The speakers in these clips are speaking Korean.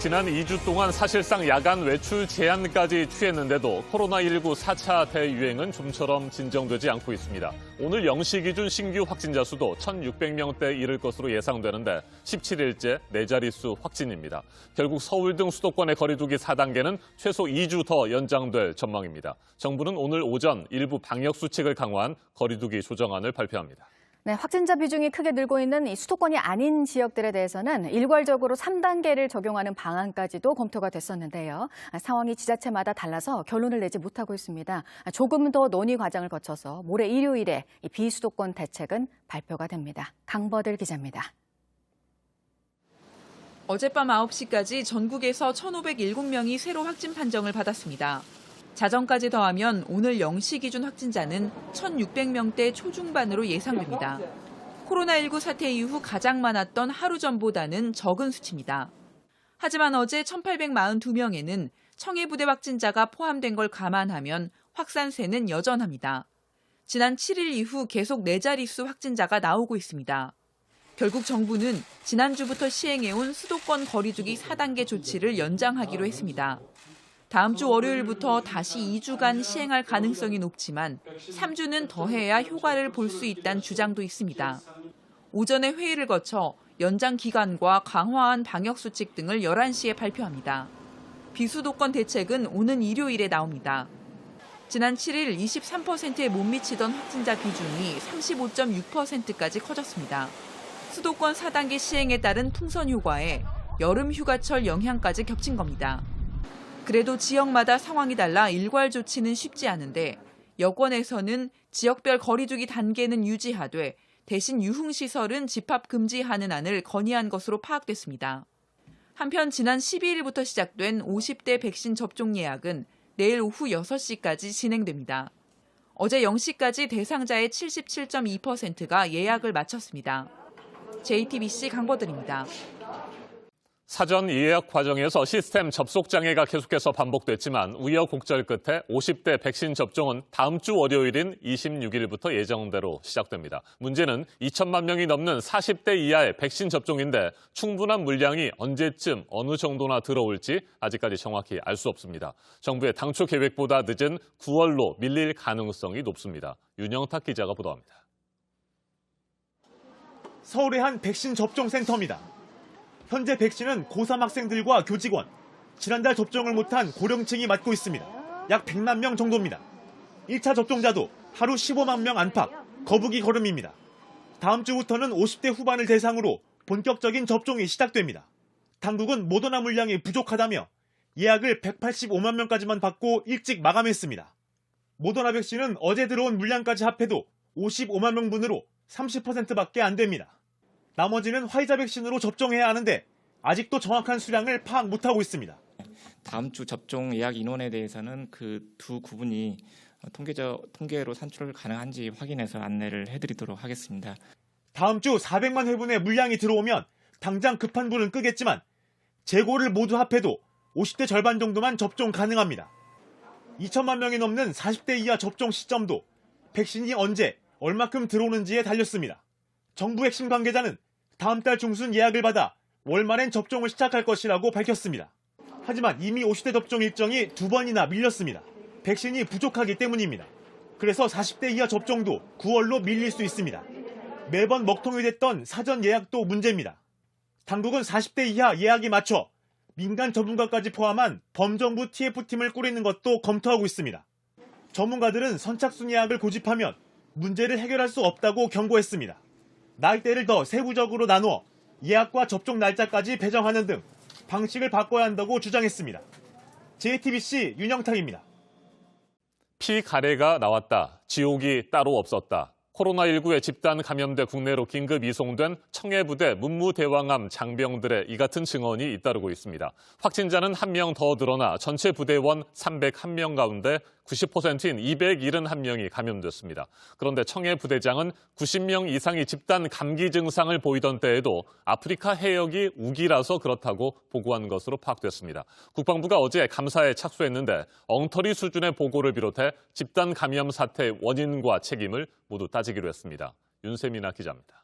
지난 2주 동안 사실상 야간 외출 제한까지 취했는데도 코로나19 4차 대유행은 좀처럼 진정되지 않고 있습니다. 오늘 0시 기준 신규 확진자 수도 1,600명대에 이를 것으로 예상되는데 17일째 4자릿수 확진입니다. 결국 서울 등 수도권의 거리두기 4단계는 최소 2주 더 연장될 전망입니다. 정부는 오늘 오전 일부 방역수칙을 강화한 거리두기 조정안을 발표합니다. 네, 확진자 비중이 크게 늘고 있는 이 수도권이 아닌 지역들에 대해서는 일괄적으로 3단계를 적용하는 방안까지도 검토가 됐었는데요. 상황이 지자체마다 달라서 결론을 내지 못하고 있습니다. 조금 더 논의 과정을 거쳐서 모레 일요일에 이 비수도권 대책은 발표가 됩니다. 강버들 기자입니다. 어젯밤 9시까지 전국에서 1,507명이 새로 확진 판정을 받았습니다. 자정까지 더하면 오늘 0시 기준 확진자는 1,600명대 초중반으로 예상됩니다. 코로나19 사태 이후 가장 많았던 하루 전보다는 적은 수치입니다. 하지만 어제 1,842명에는 청해부대 확진자가 포함된 걸 감안하면 확산세는 여전합니다. 지난 7일 이후 계속 4자릿수 확진자가 나오고 있습니다. 결국 정부는 지난주부터 시행해온 수도권 거리두기 4단계 조치를 연장하기로 했습니다. 다음 주 월요일부터 다시 2주간 시행할 가능성이 높지만 3주는 더해야 효과를 볼 수 있다는 주장도 있습니다. 오전에 회의를 거쳐 연장 기간과 강화한 방역수칙 등을 11시에 발표합니다. 비수도권 대책은 오는 일요일에 나옵니다. 지난 7일 23%에 못 미치던 확진자 비중이 35.6%까지 커졌습니다. 수도권 4단계 시행에 따른 풍선 효과에 여름 휴가철 영향까지 겹친 겁니다. 그래도 지역마다 상황이 달라 일괄 조치는 쉽지 않은데 여권에서는 지역별 거리두기 단계는 유지하되 대신 유흥시설은 집합 금지하는 안을 건의한 것으로 파악됐습니다. 한편 지난 12일부터 시작된 50대 백신 접종 예약은 내일 오후 6시까지 진행됩니다. 어제 0시까지 대상자의 77.2%가 예약을 마쳤습니다. JTBC 강버들입니다. 사전 예약 과정에서 시스템 접속 장애가 계속해서 반복됐지만 우여곡절 끝에 50대 백신 접종은 다음 주 월요일인 26일부터 예정대로 시작됩니다. 문제는 2천만 명이 넘는 40대 이하의 백신 접종인데 충분한 물량이 언제쯤 어느 정도나 들어올지 아직까지 정확히 알 수 없습니다. 정부의 당초 계획보다 늦은 9월로 밀릴 가능성이 높습니다. 윤영탁 기자가 보도합니다. 서울의 한 백신 접종 센터입니다. 현재 백신은 고3 학생들과 교직원, 지난달 접종을 못한 고령층이 맞고 있습니다. 약 100만 명 정도입니다. 1차 접종자도 하루 15만 명 안팎, 거북이 걸음입니다. 다음 주부터는 50대 후반을 대상으로 본격적인 접종이 시작됩니다. 당국은 모더나 물량이 부족하다며 예약을 185만 명까지만 받고 일찍 마감했습니다. 모더나 백신은 어제 들어온 물량까지 합해도 55만 명분으로 30%밖에 안 됩니다. 나머지는 화이자 백신으로 접종해야 하는데 아직도 정확한 수량을 파악 못하고 있습니다. 다음 주 접종 예약 인원에 대해서는 그 두 구분이 통계로 산출 가능한지 확인해서 안내를 해드리도록 하겠습니다. 다음 주 400만 회분의 물량이 들어오면 당장 급한 불은 끄겠지만 재고를 모두 합해도 50대 절반 정도만 접종 가능합니다. 2천만 명이 넘는 40대 이하 접종 시점도 백신이 언제 얼마큼 들어오는지에 달렸습니다. 정부 핵심 관계자는 다음 달 중순 예약을 받아 월 말엔 접종을 시작할 것이라고 밝혔습니다. 하지만 이미 50대 접종 일정이 2번이나 밀렸습니다. 백신이 부족하기 때문입니다. 그래서 40대 이하 접종도 9월로 밀릴 수 있습니다. 매번 먹통이 됐던 사전 예약도 문제입니다. 당국은 40대 이하 예약에 맞춰 민간 전문가까지 포함한 범정부 TF팀을 꾸리는 것도 검토하고 있습니다. 전문가들은 선착순 예약을 고집하면 문제를 해결할 수 없다고 경고했습니다. 나이대를 더 세부적으로 나누어 예약과 접종 날짜까지 배정하는 등 방식을 바꿔야 한다고 주장했습니다. JTBC 윤영탁입니다. 피 가래가 나왔다. 지옥이 따로 없었다. 코로나19에 집단 감염돼 국내로 긴급 이송된 청해부대 문무대왕암 장병들의 이 같은 증언이 잇따르고 있습니다. 확진자는 1명 더 늘어나 전체 부대원 301명 가운데 90%인 271명이 감염됐습니다. 그런데 청해부대장은 90명 이상이 집단 감기 증상을 보이던 때에도 아프리카 해역이 우기라서 그렇다고 보고한 것으로 파악됐습니다. 국방부가 어제 감사에 착수했는데 엉터리 수준의 보고를 비롯해 집단 감염 사태의 원인과 책임을 모두 따지기로 했습니다. 윤세민아 기자입니다.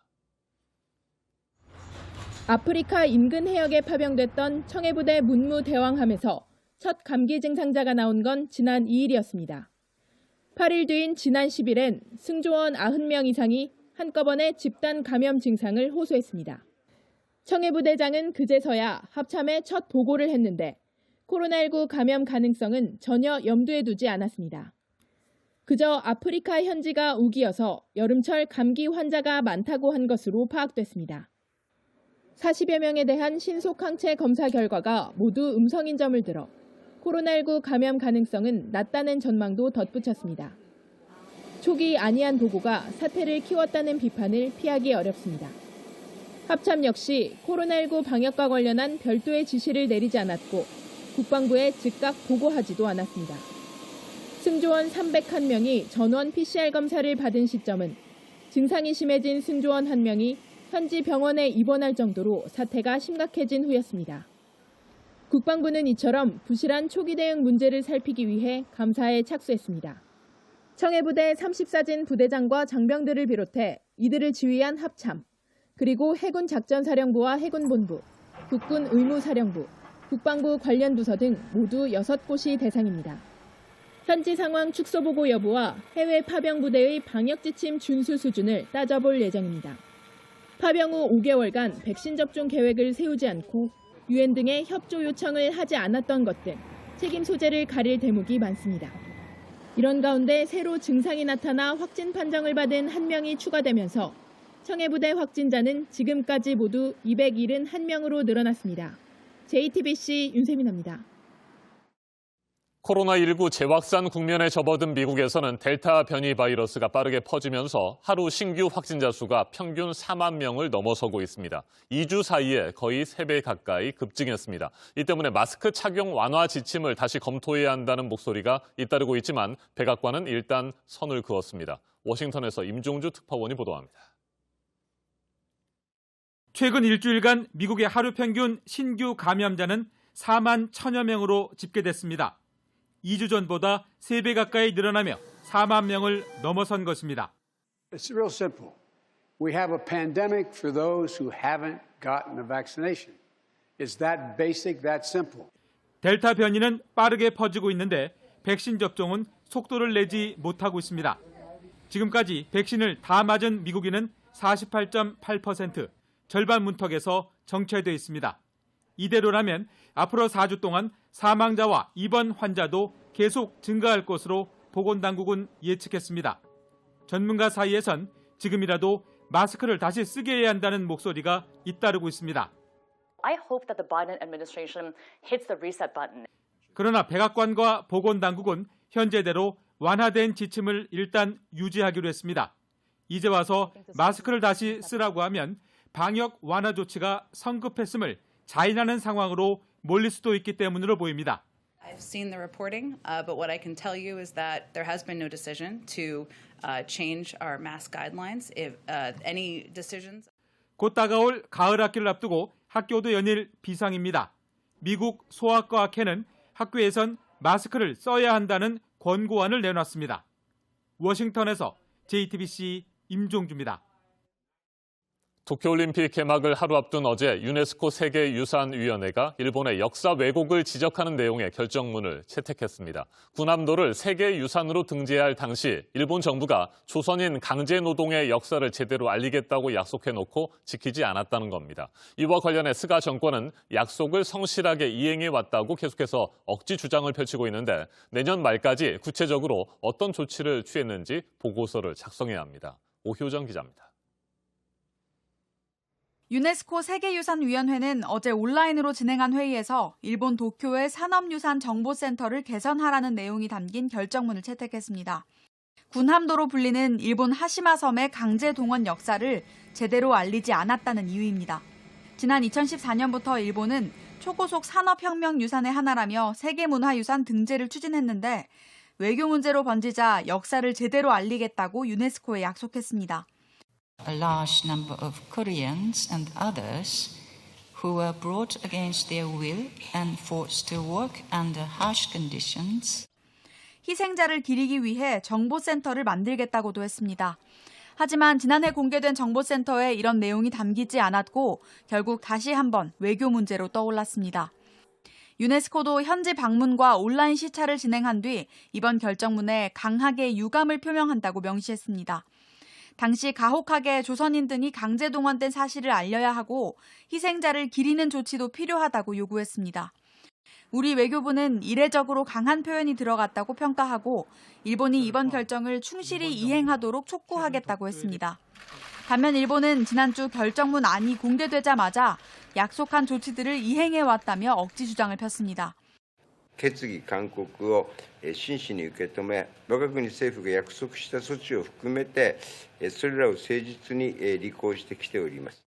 아프리카 인근 해역에 파병됐던 청해부대 문무대왕함에서 첫 감기 증상자가 나온 건 지난 2일이었습니다. 8일 뒤인 지난 10일엔 승조원 90명 이상이 한꺼번에 집단 감염 증상을 호소했습니다. 청해부대장은 그제서야 합참에 첫 보고를 했는데 코로나19 감염 가능성은 전혀 염두에 두지 않았습니다. 그저 아프리카 현지가 우기여서 여름철 감기 환자가 많다고 한 것으로 파악됐습니다. 40여 명에 대한 신속 항체 검사 결과가 모두 음성인 점을 들어 코로나19 감염 가능성은 낮다는 전망도 덧붙였습니다. 초기 안이한 보고가 사태를 키웠다는 비판을 피하기 어렵습니다. 합참 역시 코로나19 방역과 관련한 별도의 지시를 내리지 않았고 국방부에 즉각 보고하지도 않았습니다. 승조원 301명이 전원 PCR 검사를 받은 시점은 증상이 심해진 승조원 1명이 현지 병원에 입원할 정도로 사태가 심각해진 후였습니다. 국방부는 이처럼 부실한 초기 대응 문제를 살피기 위해 감사에 착수했습니다. 청해부대 34진 부대장과 장병들을 비롯해 이들을 지휘한 합참, 그리고 해군작전사령부와 해군본부, 국군의무사령부, 국방부 관련 부서 등 모두 6곳이 대상입니다. 현지 상황 축소보고 여부와 해외 파병부대의 방역지침 준수 수준을 따져볼 예정입니다. 파병 후 5개월간 백신 접종 계획을 세우지 않고 유엔 등의 협조 요청을 하지 않았던 것 등 책임 소재를 가릴 대목이 많습니다. 이런 가운데 새로 증상이 나타나 확진 판정을 받은 1명이 추가되면서 청해부대 확진자는 지금까지 모두 271명으로 늘어났습니다. JTBC 윤세민입니다. 코로나19 재확산 국면에 접어든 미국에서는 델타 변이 바이러스가 빠르게 퍼지면서 하루 신규 확진자 수가 평균 4만 명을 넘어서고 있습니다. 2주 사이에 거의 3배 가까이 급증했습니다. 이 때문에 마스크 착용 완화 지침을 다시 검토해야 한다는 목소리가 잇따르고 있지만 백악관은 일단 선을 그었습니다. 워싱턴에서 임종주 특파원이 보도합니다. 최근 일주일간 미국의 하루 평균 신규 감염자는 4만 1천여 명으로 집계됐습니다. 2주 전보다 3배 가까이 늘어나며 4만 명을 넘어선 것입니다. It's real simple. We have a pandemic for those who haven't gotten the vaccination. It's that basic, that simple. 델타 변이는 빠르게 퍼지고 있는데 백신 접종은 속도를 내지 못하고 있습니다. 지금까지 백신을 다 맞은 미국인은 48.8%, 절반 문턱에서 정체돼 있습니다. 이대로라면 앞으로 4주 동안 사망자와 입원 환자도 계속 증가할 것으로 보건당국은 예측했습니다. 전문가 사이에선 지금이라도 마스크를 다시 쓰게 해야 한다는 목소리가 잇따르고 있습니다. I hope that the Biden administration hits the reset button. 그러나 백악관과 보건당국은 현재대로 완화된 지침을 일단 유지하기로 했습니다. 이제 와서 마스크를 다시 쓰라고 하면 방역 완화 조치가 성급했음을 자인하는 상황으로 몰릴 수도 있기 때문으로 보입니다. I've seen the reporting, but what I can tell you is that there has been no decision to change our mask guidelines. If any decisions. 곧 다가올 가을 학기를 앞두고 학교도 연일 비상입니다. 미국 소아과 학회는 학교에선 마스크를 써야 한다는 권고안을 내놨습니다. 워싱턴에서 JTBC 임종주입니다. 도쿄올림픽 개막을 하루 앞둔 어제 유네스코 세계유산위원회가 일본의 역사 왜곡을 지적하는 내용의 결정문을 채택했습니다. 군함도를 세계유산으로 등재할 당시 일본 정부가 조선인 강제노동의 역사를 제대로 알리겠다고 약속해놓고 지키지 않았다는 겁니다. 이와 관련해 스가 정권은 약속을 성실하게 이행해왔다고 계속해서 억지 주장을 펼치고 있는데 내년 말까지 구체적으로 어떤 조치를 취했는지 보고서를 작성해야 합니다. 오효정 기자입니다. 유네스코 세계유산위원회는 어제 온라인으로 진행한 회의에서 일본 도쿄의 산업유산 정보센터를 개선하라는 내용이 담긴 결정문을 채택했습니다. 군함도로 불리는 일본 하시마 섬의 강제 동원 역사를 제대로 알리지 않았다는 이유입니다. 지난 2014년부터 일본은 초고속 산업혁명 유산의 하나라며 세계문화유산 등재를 추진했는데 외교 문제로 번지자 역사를 제대로 알리겠다고 유네스코에 약속했습니다. A large number of Koreans and others who were brought against their will and forced to work under harsh conditions. 희생자를 기리기 위해 정보센터를 만들겠다고도 했습니다. 하지만 지난해 공개된 정보센터에 이런 내용이 담기지 않았고 결국 다시 한번 외교 문제로 떠올랐습니다. 유네스코도 현지 방문과 온라인 시찰을 진행한 뒤 이번 결정문에 강하게 유감을 표명한다고 명시했습니다. 당시 가혹하게 조선인 등이 강제 동원된 사실을 알려야 하고 희생자를 기리는 조치도 필요하다고 요구했습니다. 우리 외교부는 이례적으로 강한 표현이 들어갔다고 평가하고 일본이 이번 결정을 충실히 이행하도록 촉구하겠다고 했습니다. 반면 일본은 지난주 결정문 안이 공개되자마자 약속한 조치들을 이행해왔다며 억지 주장을 폈습니다. 決議勧告を真摯に受け止め、我が国政府が約束した措置を含めて、それらを誠実に履行してきております。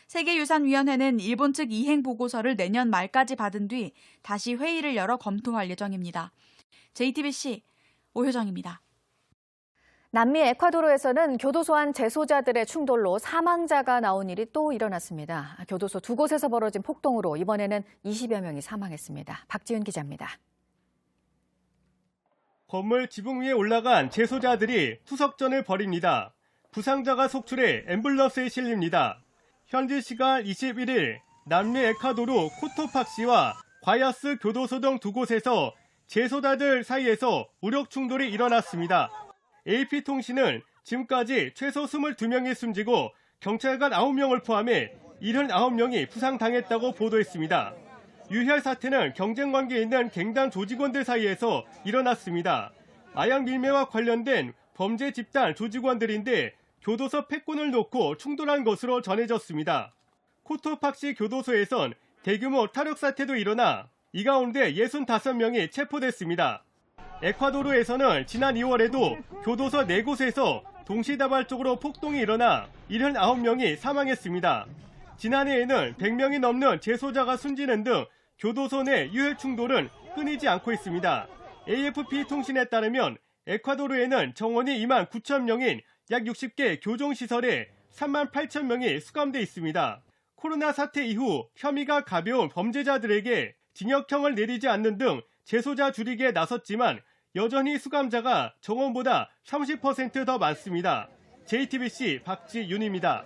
세계유산위원회는 일본 측 이행 보고서를 내년 말까지 받은 뒤 다시 회의를 열어 검토할 예정입니다. JTBC 오효정입니다. 남미 에콰도르에서는 교도소 안 재소자들의 충돌로 사망자가 나온 일이 또 일어났습니다. 교도소 두 곳에서 벌어진 폭동으로 이번에는 20여 명이 사망했습니다. 박지윤 기자입니다. 건물 지붕 위에 올라간 재소자들이 투석전을 벌입니다. 부상자가 속출해 앰뷸런스에 실립니다. 현지 시간 21일 남미 에콰도르 코토팍시와 과야스 교도소 등 두 곳에서 재소자들 사이에서武력 충돌이 일어났습니다. AP통신은 지금까지 최소 22명이 숨지고 경찰관 9명을 포함해 79명이 부상당했다고 보도했습니다. 유혈 사태는 경쟁 관계에 있는 갱단 조직원들 사이에서 일어났습니다. 마약 밀매와 관련된 범죄 집단 조직원들인데 교도소 패권을 놓고 충돌한 것으로 전해졌습니다. 코토팍시 교도소에선 대규모 탈옥 사태도 일어나 이 가운데 65명이 체포됐습니다. 에콰도르에서는 지난 2월에도 교도소 4곳에서 동시다발적으로 폭동이 일어나 79명이 사망했습니다. 지난해에는 100명이 넘는 재소자가 숨지는 등 교도소 내 유혈 충돌은 끊이지 않고 있습니다. AFP 통신에 따르면 에콰도르에는 정원이 2만 9천 명인 약 60개 교정시설에 3만 8천 명이 수감돼 있습니다. 코로나 사태 이후 혐의가 가벼운 범죄자들에게 징역형을 내리지 않는 등 재소자 줄이기에 나섰지만 여전히 수감자가 정원보다 30% 더 많습니다. JTBC 박지윤입니다.